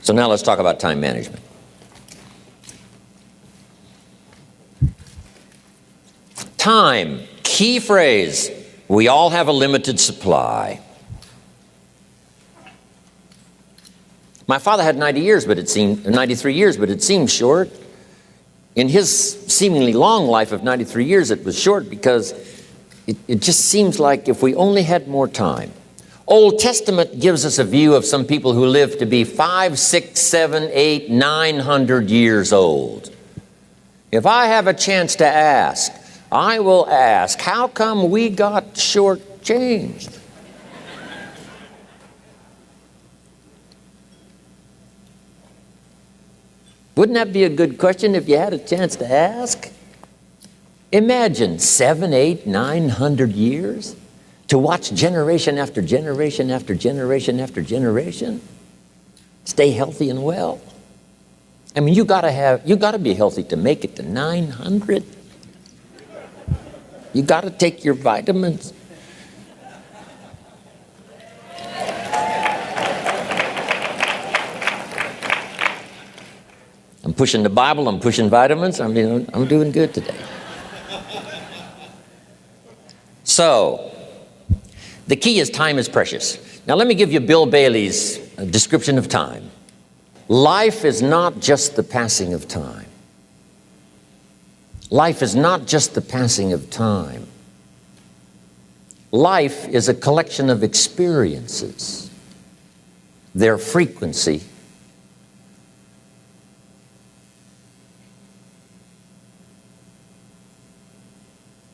So now let's talk about time management. Time, key phrase. We all have a limited supply. My father had 93 years, but it seemed short. In his seemingly long life of 93 years, it was short because it just seems like if we only had more time. Old Testament gives us a view of some people who lived to be 5, 6, 7, 8, 900 years old. If I have a chance to ask, I will ask, how come we got shortchanged? Wouldn't that be a good question if you had a chance to ask? Imagine 7, 8, 900 years to watch generation after generation after generation after generation stay healthy and well. I mean, you gotta be healthy to make it to 900. You gotta take your vitamins. I'm pushing the Bible, I'm pushing vitamins, I'm doing good today. So, the key is time is precious. Now let me give you Bill Bailey's description of time. Life is not just the passing of time. Life is not just the passing of time. Life is a collection of experiences, their frequency,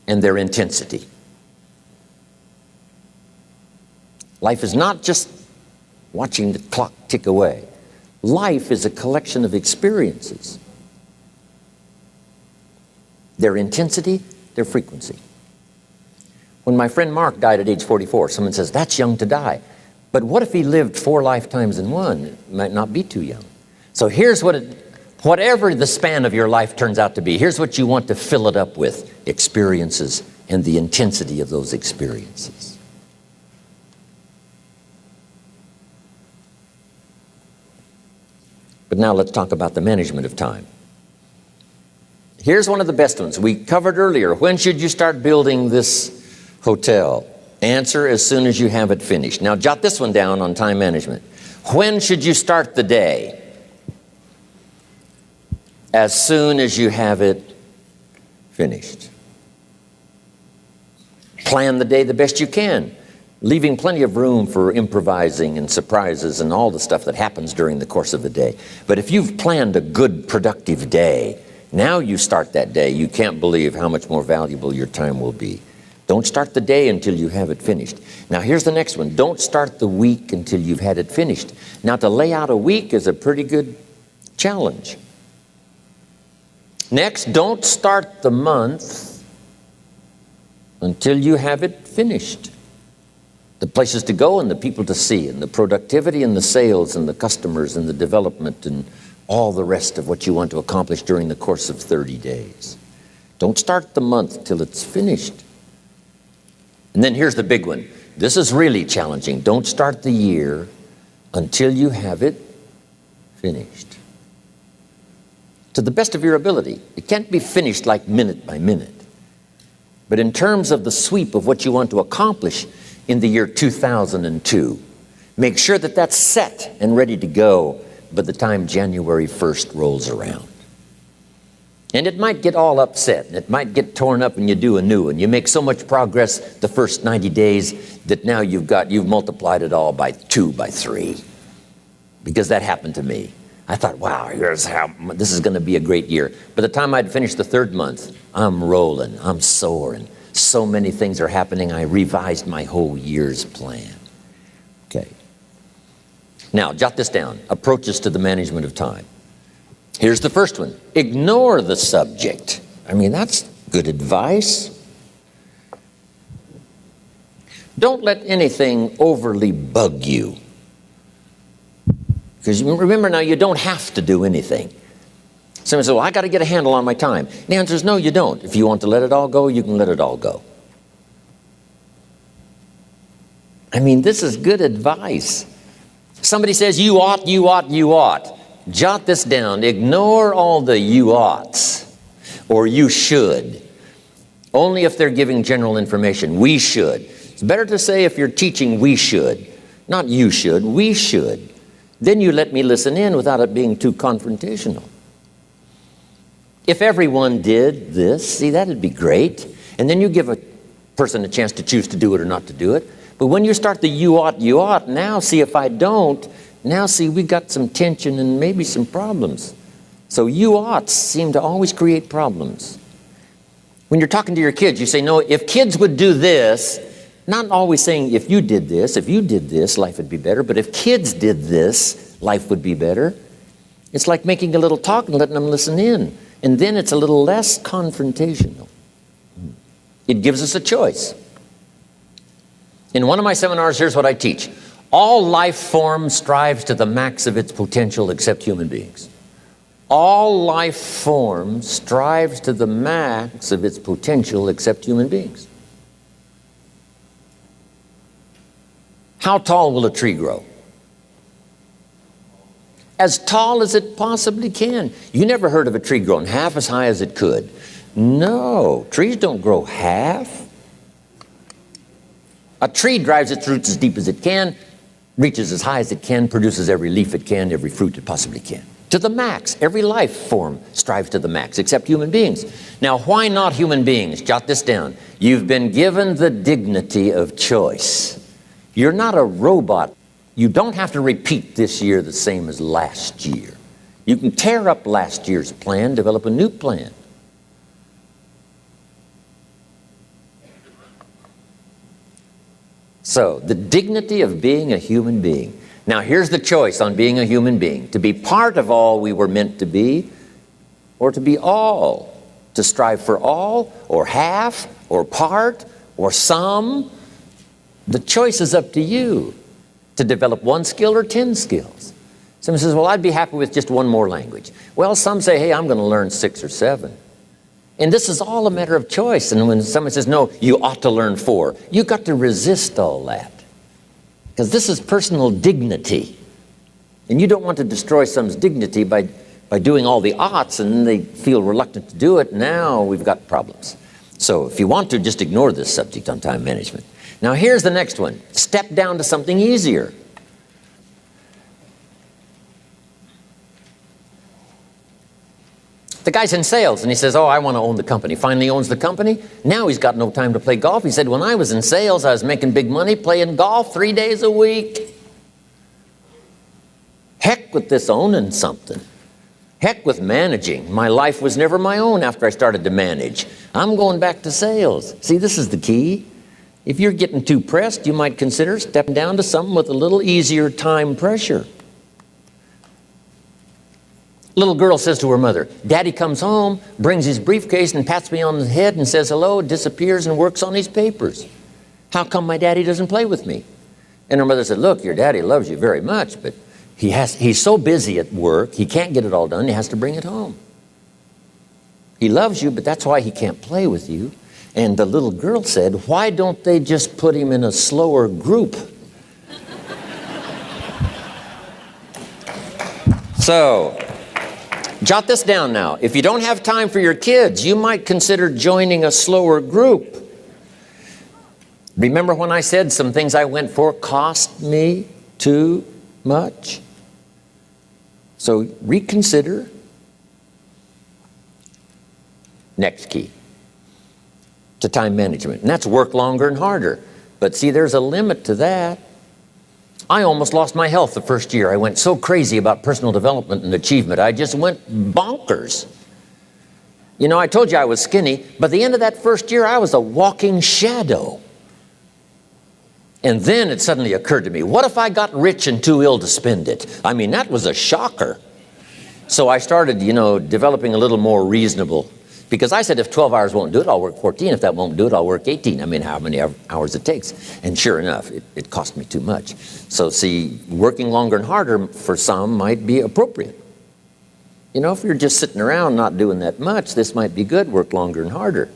and their intensity. Life is not just watching the clock tick away. Life is a collection of experiences, their intensity, their frequency. When my friend Mark died at age 44, someone says, that's young to die. But what if he lived 4 lifetimes in one? It might not be too young. So here's whatever the span of your life turns out to be, here's what you want to fill it up with: experiences and the intensity of those experiences. But now let's talk about the management of time. Here's one of the best ones. We covered earlier, when should you start building this hotel? Answer, as soon as you have it finished. Now jot this one down on time management. When should you start the day? As soon as you have it finished. Plan the day the best you can, leaving plenty of room for improvising and surprises and all the stuff that happens during the course of the day. But if you've planned a good, productive day, now you start that day, you can't believe how much more valuable your time will be. Don't start the day until you have it finished. Now here's the next one. Don't start the week until you've had it finished. Now to lay out a week is a pretty good challenge. Next, don't start the month until you have it finished. The places to go and the people to see and the productivity and the sales and the customers and the development and all the rest of what you want to accomplish during the course of 30 days. Don't start the month till it's finished. And then here's the big one. This is really challenging. Don't start the year until you have it finished. To the best of your ability. It can't be finished like minute by minute. But in terms of the sweep of what you want to accomplish in the year 2002, make sure that that's set and ready to go by the time January 1st rolls around. And it might get all upset, and it might get torn up, and you do a new one. You make so much progress the first 90 days that now you've multiplied it all by 2, by 3. Because that happened to me. I thought, wow, this is going to be a great year. By the time I'd finished the 3rd month, I'm rolling, I'm soaring. So many things are happening, I revised my whole year's plan. Okay. Now, jot this down. Approaches to the management of time. Here's the first one. Ignore the subject. I mean, that's good advice. Don't let anything overly bug you. Because remember now, you don't have to do anything. Someone says, well, I got to get a handle on my time. The answer is no, you don't. If you want to let it all go, you can let it all go. I mean, this is good advice. Somebody says, you ought, you ought, you ought. Jot this down. Ignore all the you oughts or you should. Only if they're giving general information. We should. It's better to say if you're teaching, we should. Not you should, we should. Then you let me listen in without it being too confrontational. If everyone did this, see, that'd be great. And then you give a person a chance to choose to do it or not to do it. But when you start the you ought, now see if I don't, now see we got some tension and maybe some problems. So you oughts seem to always create problems. When you're talking to your kids, you say, no, if kids would do this, not always saying if you did this, life would be better. But if kids did this, life would be better. It's like making a little talk and letting them listen in. And then it's a little less confrontational. It gives us a choice. In one of my seminars, here's what I teach. All life form strives to the max of its potential except human beings. All life form strives to the max of its potential except human beings. How tall will a tree grow? As tall as it possibly can. You never heard of a tree growing half as high as it could. No, trees don't grow half. A tree drives its roots as deep as it can, reaches as high as it can, produces every leaf it can, every fruit it possibly can. To the max. Every life form strives to the max, except human beings. Now, why not human beings? Jot this down. You've been given the dignity of choice. You're not a robot. You don't have to repeat this year the same as last year. You can tear up last year's plan, develop a new plan. So, the dignity of being a human being. Now, here's the choice on being a human being. To be part of all we were meant to be, or to be all. To strive for all, or half, or part, or some. The choice is up to you. To develop one skill or 10 skills. Someone says, well, I'd be happy with just one more language. Well, some say, hey, I'm going to learn 6 or 7. And this is all a matter of choice. And when someone says, no, you ought to learn 4, you've got to resist all that. Because this is personal dignity. And you don't want to destroy someone's dignity by doing all the oughts, and then they feel reluctant to do it. Now we've got problems. So if you want to, just ignore this subject on time management. Now here's the next one. Step down to something easier. The guy's in sales and he says, oh, I want to own the company. Finally owns the company. Now he's got no time to play golf. He said, when I was in sales, I was making big money playing golf 3 days a week. Heck with this owning something. Heck with managing. My life was never my own after I started to manage. I'm going back to sales. See, this is the key. If you're getting too pressed, you might consider stepping down to something with a little easier time pressure. Little girl says to her mother, Daddy comes home, brings his briefcase and pats me on the head and says hello, disappears and works on his papers. How come my daddy doesn't play with me? And her mother said, look, your daddy loves you very much, but he's so busy at work, he can't get it all done, he has to bring it home. He loves you, but that's why he can't play with you. And the little girl said, why don't they just put him in a slower group? So, jot this down now. If you don't have time for your kids, you might consider joining a slower group. Remember when I said some things I went for cost me too much? So reconsider. Next key to time management. And that's work longer and harder. But see, there's a limit to that. I almost lost my health the first year. I went so crazy about personal development and achievement. I just went bonkers. You know, I told you I was skinny. By the end of that first year, I was a walking shadow. And then it suddenly occurred to me, what if I got rich and too ill to spend it? I mean, that was a shocker. So I started, developing a little more reasonable. Because I said, if 12 hours won't do it, I'll work 14. If that won't do it, I'll work 18. I mean, how many hours it takes. And sure enough, it cost me too much. So see, working longer and harder for some might be appropriate. If you're just sitting around not doing that much, this might be good, work longer and harder.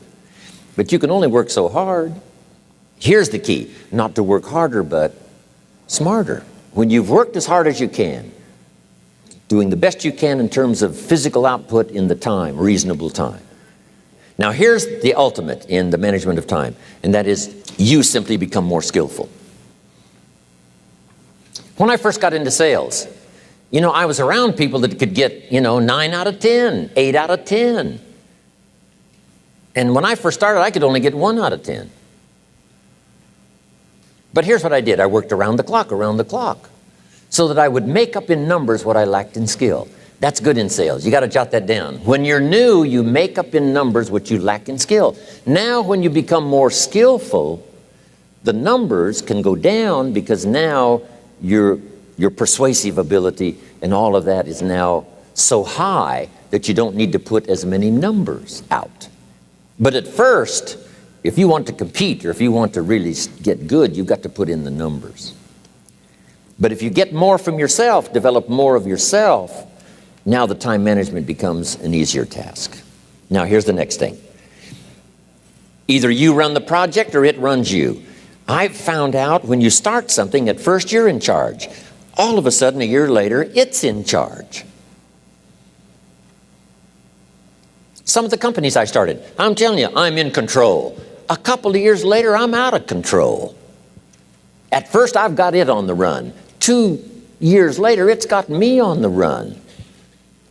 But you can only work so hard. Here's the key, not to work harder, but smarter. when you've worked as hard as you can, doing the best you can in terms of physical output in the time, reasonable time. Now here's the ultimate in the management of time, and that is you simply become more skillful. When I first got into sales, I was around people that could get, 9 out of 10, 8 out of 10. And when I first started, I could only get 1 out of 10. But here's what I did. I worked around the clock, so that I would make up in numbers what I lacked in skill. That's good in sales. You got to jot that down. When you're new, you make up in numbers what you lack in skill. Now, when you become more skillful, the numbers can go down because now your persuasive ability and all of that is now so high that you don't need to put as many numbers out. But at first, if you want to compete or if you want to really get good, you've got to put in the numbers. But if you get more from yourself, develop more of yourself, now the time management becomes an easier task. Now here's the next thing. Either you run the project or it runs you. I've found out when you start something, at first you're in charge. All of a sudden, a year later, it's in charge. Some of the companies I started, I'm telling you, I'm in control. A couple of years later, I'm out of control. At first, I've got it on the run. 2 years later, it's got me on the run.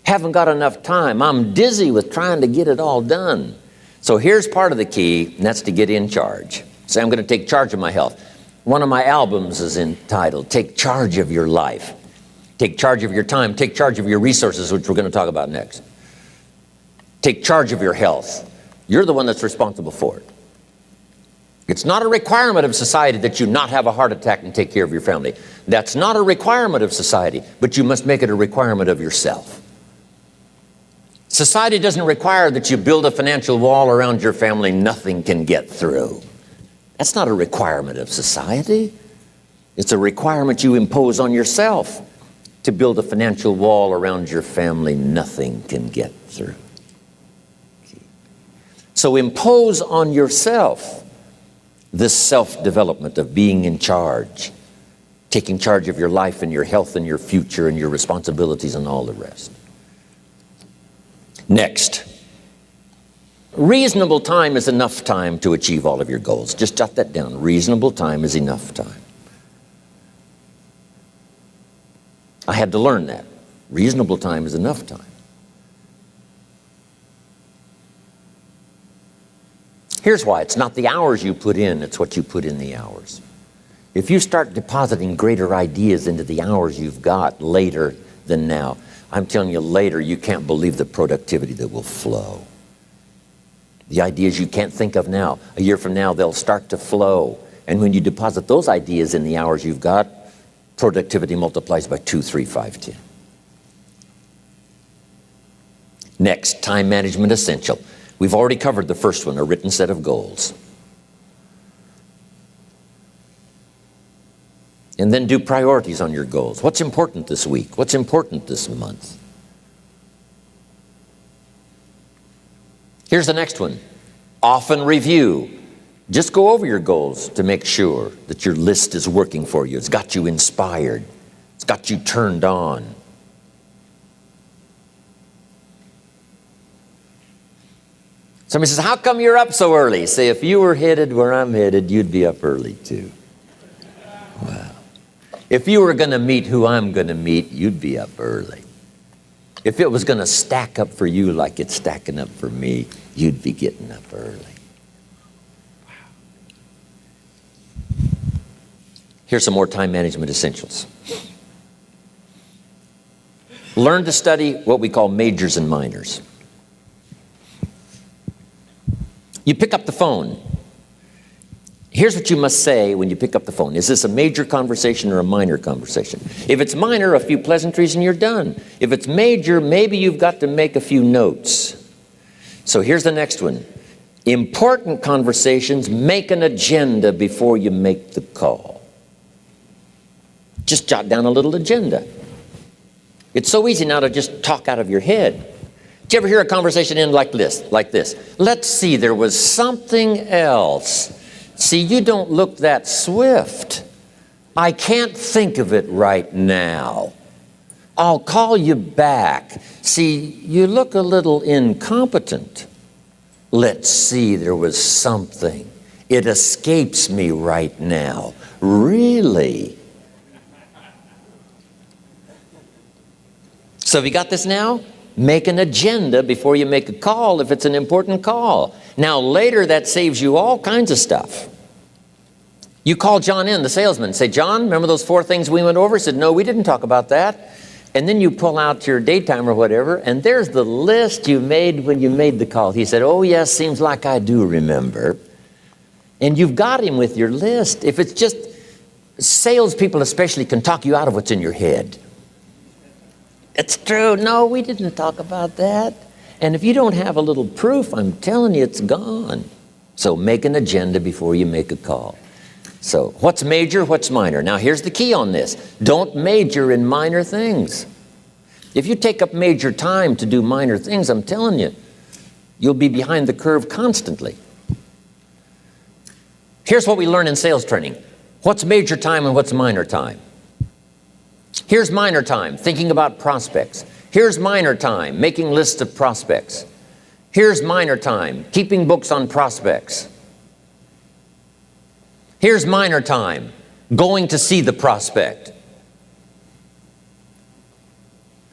Haven't got enough time. I'm dizzy with trying to get it all done. So here's part of the key, and that's to get in charge. Say, I'm going to take charge of my health. One of my albums is entitled, Take Charge of Your Life. Take charge of your time. Take charge of your resources, which we're going to talk about next. Take charge of your health. You're the one that's responsible for it. It's not a requirement of society that you not have a heart attack and take care of your family. That's not a requirement of society, but you must make it a requirement of yourself. Society doesn't require that you build a financial wall around your family nothing can get through. That's not a requirement of society. It's a requirement you impose on yourself to build a financial wall around your family nothing can get through. So impose on yourself this self-development of being in charge, taking charge of your life and your health and your future and your responsibilities and all the rest. Next, reasonable time is enough time to achieve all of your goals. Just jot that down. Reasonable time is enough time. I had to learn that. Reasonable time is enough time. Here's why. It's not the hours you put in, it's what you put in the hours. If you start depositing greater ideas into the hours you've got later than now, I'm telling you later, you can't believe the productivity that will flow. The ideas you can't think of now, a year from now, they'll start to flow. And when you deposit those ideas in the hours you've got, productivity multiplies by 2, 3, 5, 10. Next, time management essential. We've already covered the first one, a written set of goals. And then do priorities on your goals. What's important this week? What's important this month? Here's the next one. Often review. Just go over your goals to make sure that your list is working for you. It's got you inspired. It's got you turned on. Somebody says, how come you're up so early? Say, if you were headed where I'm headed, you'd be up early too. Wow. If you were going to meet who I'm going to meet, you'd be up early. If it was going to stack up for you like it's stacking up for me, you'd be getting up early. Wow. Here's some more time management essentials. Learn to study what we call majors and minors. You pick up the phone. Here's what you must say when you pick up the phone. Is this a major conversation or a minor conversation? If it's minor, a few pleasantries and you're done. If it's major, maybe you've got to make a few notes. So here's the next one. Important conversations, make an agenda before you make the call. Just jot down a little agenda. It's so easy now to just talk out of your head. Did you ever hear a conversation end like this? Let's see, there was something else. See, you don't look that swift. I can't think of it right now. I'll call you back. See, you look a little incompetent. Let's see, there was something. It escapes me right now. Really? So have you got this now? Make an agenda before you make a call if it's an important call. Now later that saves you all kinds of stuff. You call John in, the salesman, say, John, remember those 4 things we went over? He said, no, we didn't talk about that. And then you pull out your daytime or whatever, and there's the list you made when you made the call. He said, oh yes, seems like I do remember. And you've got him with your list. If it's just, salespeople especially can talk you out of what's in your head. It's true. No, we didn't talk about that. And if you don't have a little proof, I'm telling you, it's gone. So make an agenda before you make a call. So what's major, what's minor? Now here's the key on this. Don't major in minor things. If you take up major time to do minor things, I'm telling you, you'll be behind the curve constantly. Here's what we learn in sales training. What's major time and what's minor time? Here's minor time, thinking about prospects. Here's minor time, making lists of prospects. Here's minor time, keeping books on prospects. Here's minor time, going to see the prospect.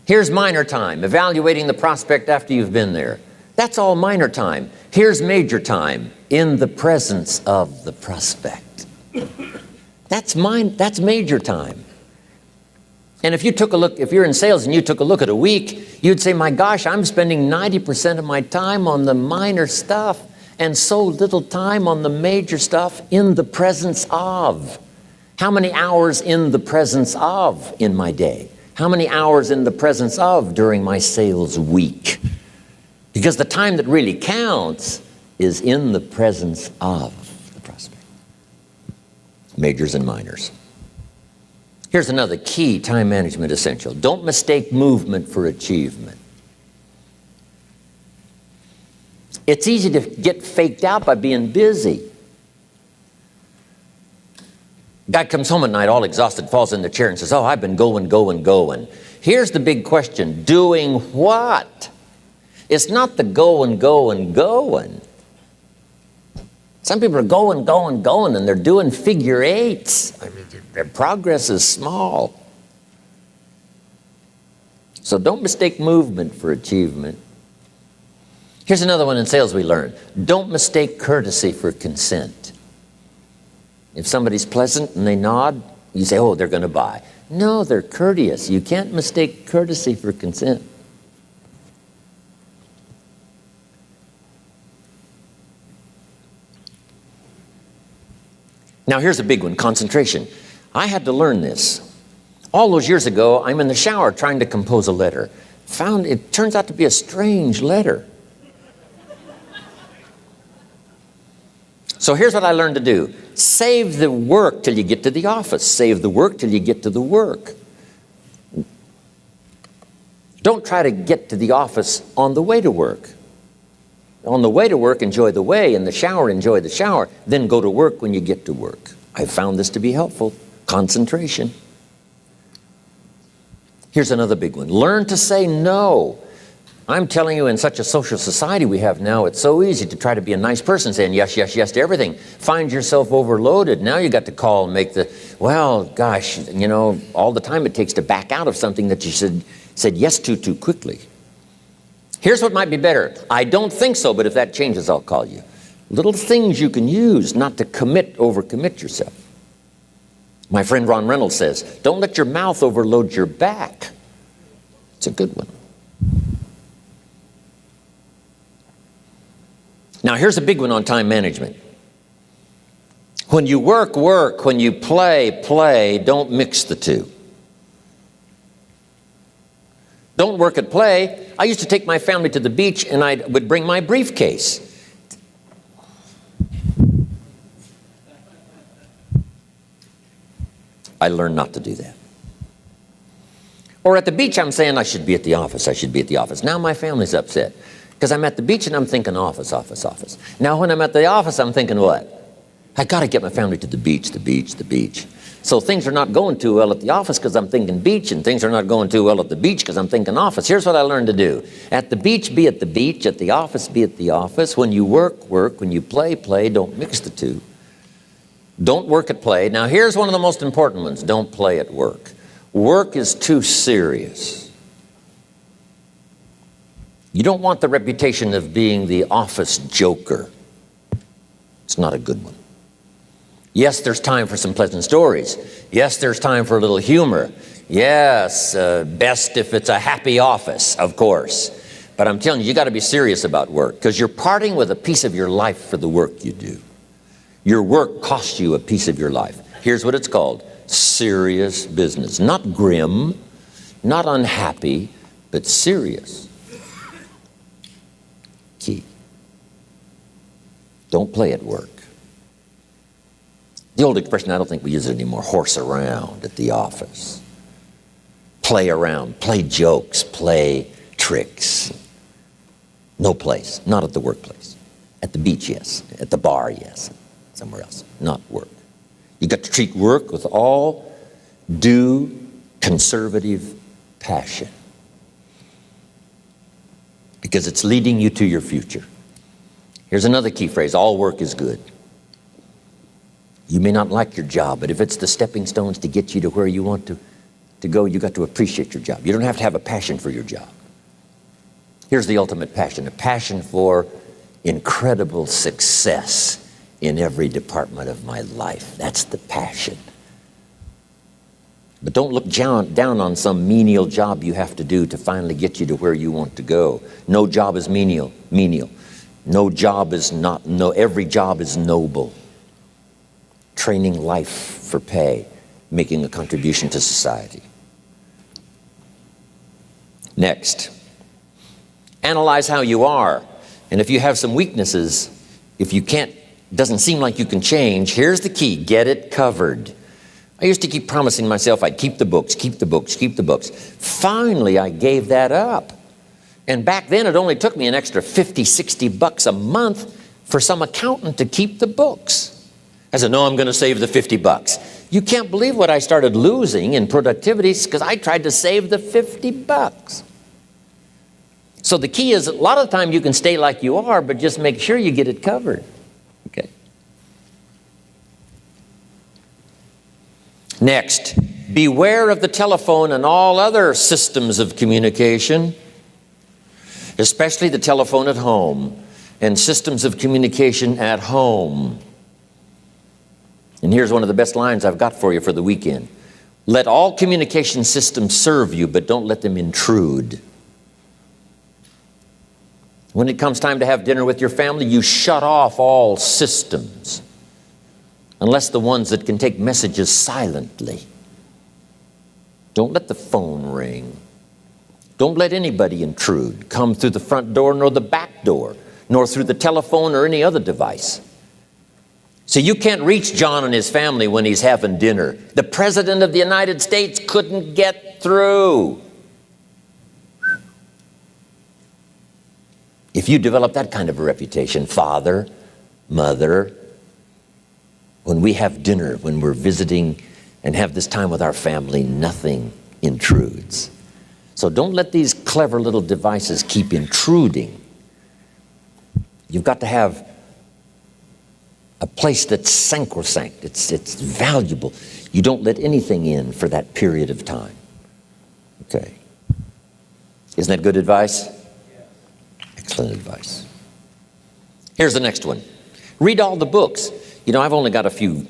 Here's minor time, evaluating the prospect after you've been there. That's all minor time. Here's major time, in the presence of the prospect. That's major time. And if you took a look, if you're in sales and you took a look at a week, you'd say, my gosh, I'm spending 90% of my time on the minor stuff and so little time on the major stuff in the presence of. How many hours in the presence of in my day? How many hours in the presence of during my sales week? Because the time that really counts is in the presence of the prospect. Majors and minors. Here's another key time management essential. Don't mistake movement for achievement. It's easy to get faked out by being busy. Guy comes home at night all exhausted, falls in the chair and says, oh, I've been going. Here's the big question. Doing what? It's not the going. Some people are going, and they're doing figure eights. I mean, their progress is small. So don't mistake movement for achievement. Here's another one in sales we learned. Don't mistake courtesy for consent. If somebody's pleasant and they nod, you say, oh, they're going to buy. No, they're courteous. You can't mistake courtesy for consent. Now here's a big one, concentration. I had to learn this. All those years ago, I'm in the shower trying to compose a letter. Found it turns out to be a strange letter. So here's what I learned to do. Save the work till you get to the office. Save the work till you get to the work. Don't try to get to the office on the way to work. On the way to work, enjoy the way. In the shower, enjoy the shower. Then go to work when you get to work. I found this to be helpful. Concentration. Here's another big one. Learn to say no. I'm telling you, in such a social society we have now, it's so easy to try to be a nice person, saying yes, yes, yes to everything. Find yourself overloaded. Now you got to call and make the, well, gosh, you know, all the time it takes to back out of something that you said yes to too quickly. Here's what might be better. I don't think so, but if that changes, I'll call you. Little things you can use not to overcommit yourself. My friend Ron Reynolds says, don't let your mouth overload your back. It's a good one. Now here's a big one on time management. When you work, work. When you play, play. Don't mix the two. Don't work at play. I used to take my family to the beach and I would bring my briefcase. I learned not to do that. Or at the beach, I'm saying I should be at the office. I should be at the office. Now my family's upset because I'm at the beach and I'm thinking office, office, office. Now when I'm at the office, I'm thinking what? I got to get my family to the beach, the beach, the beach. So things are not going too well at the office because I'm thinking beach, and things are not going too well at the beach because I'm thinking office. Here's what I learned to do. At the beach, be at the beach. At the office, be at the office. When you work, work. When you play, play. Don't mix the two. Don't work at play. Now here's one of the most important ones. Don't play at work. Work is too serious. You don't want the reputation of being the office joker. It's not a good one. Yes, there's time for some pleasant stories. Yes, there's time for a little humor. Yes, best if it's a happy office, of course. But I'm telling you, you got to be serious about work, because you're parting with a piece of your life for the work you do. Your work costs you a piece of your life. Here's what it's called: serious business. Not grim, not unhappy, but serious. Key. Don't play at work. The old expression, I don't think we use it anymore, horse around at the office. Play around, play jokes, play tricks. No place, not at the workplace. At the beach, yes. At the bar, yes. Somewhere else, not work. You got to treat work with all due conservative passion, because it's leading you to your future. Here's another key phrase: all work is good. You may not like your job, but if it's the stepping stones to get you to where you want to go, you got to appreciate your job. You don't have to have a passion for your job. Here's the ultimate passion: a passion for incredible success in every department of my life. That's the passion. But don't look down on some menial job you have to do to finally get you to where you want to go. No job is menial. No job is not, no, every job is noble. Training life for pay, making a contribution to society. Next, analyze how you are. And if you have some weaknesses, if you can't, doesn't seem like you can change, here's the key: get it covered. I used to keep promising myself I'd keep the books, keep the books, keep the books. Finally, I gave that up. And back then, it only took me an extra $50, $60 a month for some accountant to keep the books. I said, no, I'm going to save the $50. You can't believe what I started losing in productivity because I tried to save the $50. So the key is, a lot of the time you can stay like you are, but just make sure you get it covered. Okay. Next, beware of the telephone and all other systems of communication, especially the telephone at home and systems of communication at home. And here's one of the best lines I've got for you for the weekend: let all communication systems serve you, but don't let them intrude. When it comes time to have dinner with your family, you shut off all systems, unless the ones that can take messages silently. Don't let the phone ring. Don't let anybody intrude, come through the front door nor the back door, nor through the telephone or any other device. So you can't reach John and his family when he's having dinner. The President of the United States couldn't get through. If you develop that kind of a reputation, father, mother, when we have dinner, when we're visiting and have this time with our family, nothing intrudes. So don't let these clever little devices keep intruding. You've got to have a place that's sacrosanct, it's valuable. You don't let anything in for that period of time. Okay. Isn't that good advice? Excellent advice. Here's the next one. Read all the books. You know, I've only got a few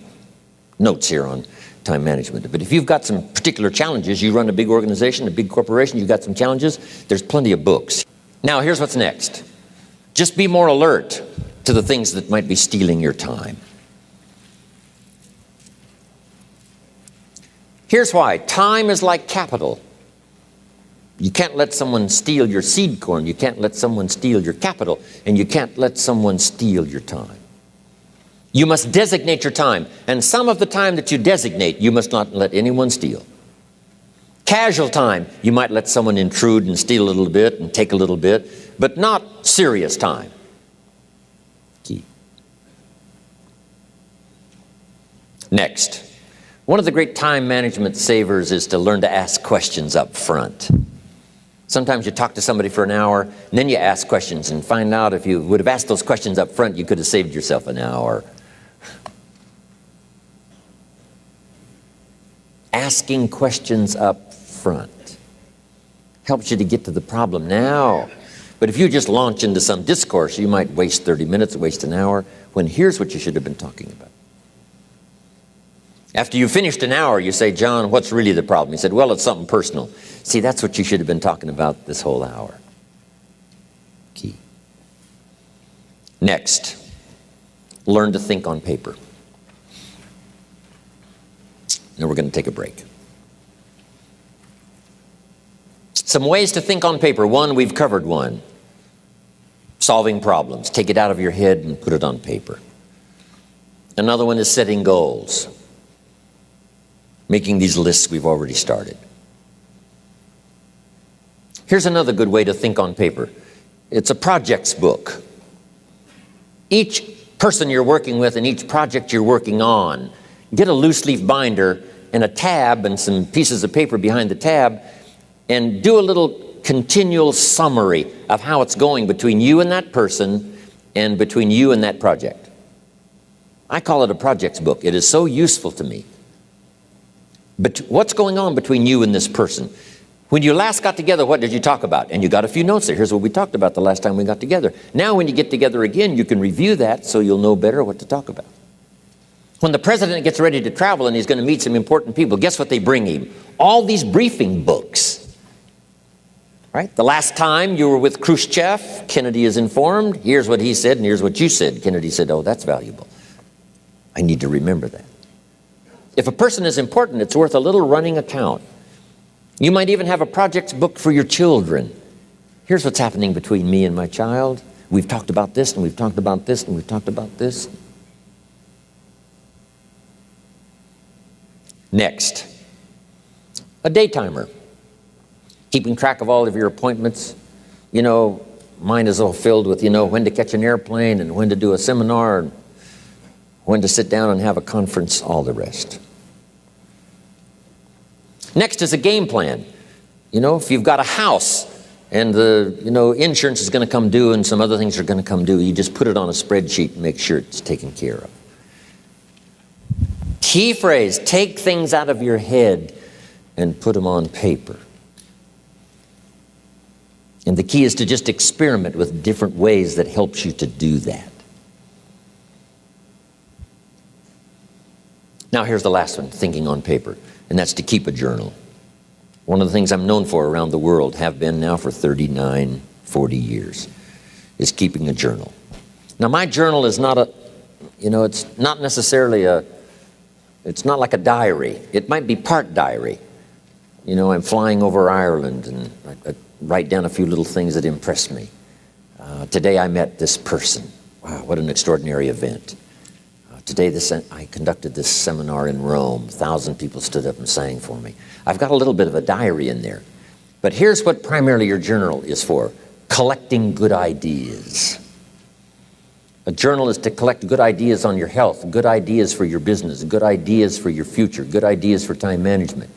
notes here on time management, but if you've got some particular challenges, you run a big organization, a big corporation, you've got some challenges, there's plenty of books. Now, here's what's next. Just be more alert to the things that might be stealing your time. Here's why. Time is like capital. You can't let someone steal your seed corn. You can't let someone steal your capital. And you can't let someone steal your time. You must designate your time. And some of the time that you designate, you must not let anyone steal. Casual time, you might let someone intrude and steal a little bit and take a little bit, but not serious time. Key. Next, One of the great time management savers is to learn to ask questions up front. Sometimes you talk to somebody for an hour, and then you ask questions and find out if you would have asked those questions up front, you could have saved yourself an hour. Asking questions up front helps you to get to the problem now. But if you just launch into some discourse, you might waste 30 minutes, waste an hour, when here's what you should have been talking about. After you've finished an hour, you say, John, what's really the problem? He said, well, it's something personal. See, that's what you should have been talking about this whole hour. Key. Next, learn to think on paper. Now we're going to take a break. Some ways to think on paper. One, we've covered one. Solving problems. Take it out of your head and put it on paper. Another one is setting goals. Making these lists we've already started. Here's another good way to think on paper. It's a projects book. Each person you're working with and each project you're working on, get a loose leaf binder and a tab and some pieces of paper behind the tab and do a little continual summary of how it's going between you and that person and between you and that project. I call it a projects book. It is so useful to me. But what's going on between you and this person? When you last got together, what did you talk about? And you got a few notes there. Here's what we talked about the last time we got together. Now when you get together again, you can review that so you'll know better what to talk about. When the president gets ready to travel and he's going to meet some important people, guess what they bring him? All these briefing books. Right? The last time you were with Khrushchev, Kennedy is informed. Here's what he said and here's what you said. Kennedy said, oh, that's valuable. I need to remember that. If a person is important, it's worth a little running account. You might even have a projects book for your children. Here's what's happening between me and my child. We've talked about this, and we've talked about this, and we've talked about this. Next, a day timer. Keeping track of all of your appointments. You know, mine is all filled with, when to catch an airplane and when to do a seminar, and when to sit down and have a conference, all the rest. Next is a game plan. If you've got a house and the insurance is going to come due and some other things are going to come due, you just put it on a spreadsheet and make sure it's taken care of. Key phrase, take things out of your head and put them on paper. And the key is to just experiment with different ways that helps you to do that. Now here's the last one, thinking on paper, and that's to keep a journal. One of the things I'm known for around the world, have been now for 39, 40 years, is keeping a journal. Now my journal is not it's not necessarily it's not like a diary. It might be part diary. I'm flying over Ireland and I write down a few little things that impress me. Today I met this person. Wow, what an extraordinary event. Today I conducted this seminar in Rome. 1,000 people stood up and sang for me. I've got a little bit of a diary in there. But here's what primarily your journal is for. Collecting good ideas. A journal is to collect good ideas on your health, good ideas for your business, good ideas for your future, good ideas for time management.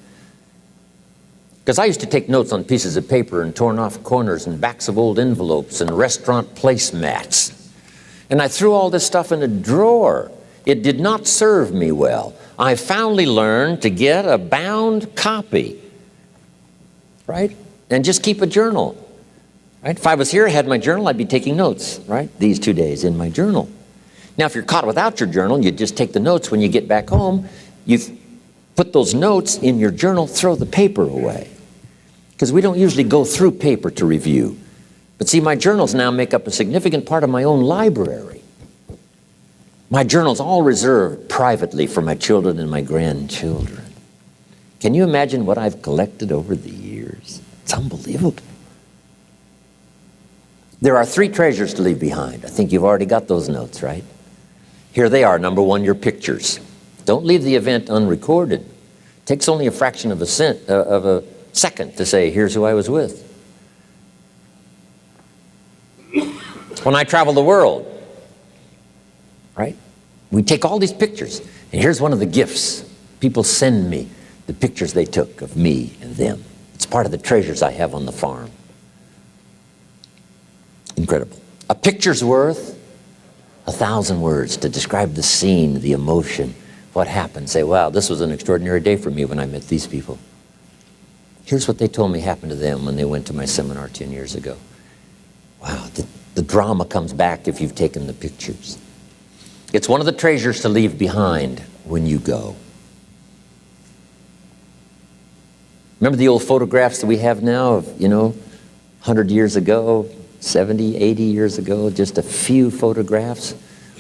Because I used to take notes on pieces of paper and torn off corners and backs of old envelopes and restaurant placemats. And I threw all this stuff in a drawer. It did not serve me well. I finally learned to get a bound copy, right? And just keep a journal, right? If I was here, I had my journal, I'd be taking notes, right? These 2 days in my journal. Now, if you're caught without your journal, you just take the notes when you get back home. You put those notes in your journal, throw the paper away. Because we don't usually go through paper to review. But see, my journals now make up a significant part of my own library. My journal's all reserved privately for my children and my grandchildren. Can you imagine what I've collected over the years? It's unbelievable. There are 3 treasures to leave behind. I think you've already got those notes, right? Here they are. Number 1, your pictures. Don't leave the event unrecorded. It takes only a fraction of a second to say, here's who I was with. When I travel the world, right? We take all these pictures, and here's one of the gifts People send me the pictures they took of me and them. It's part of the treasures I have on the farm. Incredible. A picture's worth 1,000 words to describe the scene, the emotion, what happened. Say, wow, this was an extraordinary day for me when I met these people. Here's what they told me happened to them when they went to my seminar 10 years ago. Wow, the drama comes back if you've taken the pictures. It's one of the treasures to leave behind when you go. Remember the old photographs that we have now of, 100 years ago, 70, 80 years ago, just a few photographs?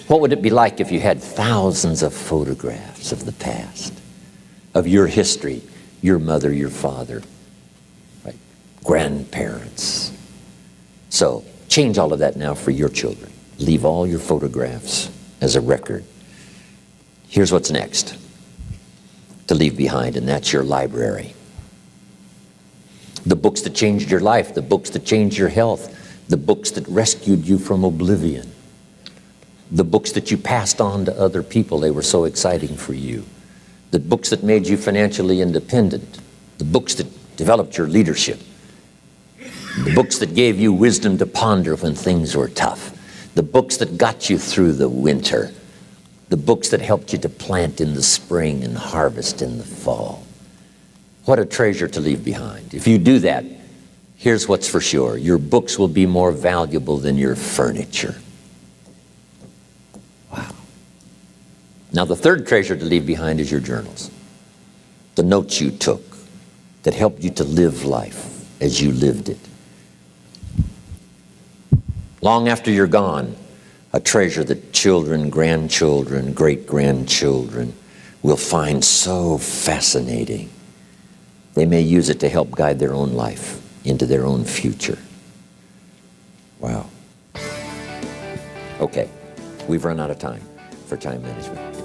What would it be like if you had thousands of photographs of the past, of your history, your mother, your father, right? Grandparents? So change all of that now for your children. Leave all your photographs as a record. Here's what's next to leave behind, and that's your library. The books that changed your life, the books that changed your health, the books that rescued you from oblivion, the books that you passed on to other people, they were so exciting for you, the books that made you financially independent, the books that developed your leadership, the books that gave you wisdom to ponder when things were tough, the books that got you through the winter, the books that helped you to plant in the spring and harvest in the fall. What a treasure to leave behind. If you do that, here's what's for sure. Your books will be more valuable than your furniture. Wow. Now the third treasure to leave behind is your journals. The notes you took that helped you to live life as you lived it. Long after you're gone, a treasure that children, grandchildren, great-grandchildren will find so fascinating. They may use it to help guide their own life into their own future. Wow. Okay, we've run out of time for time management.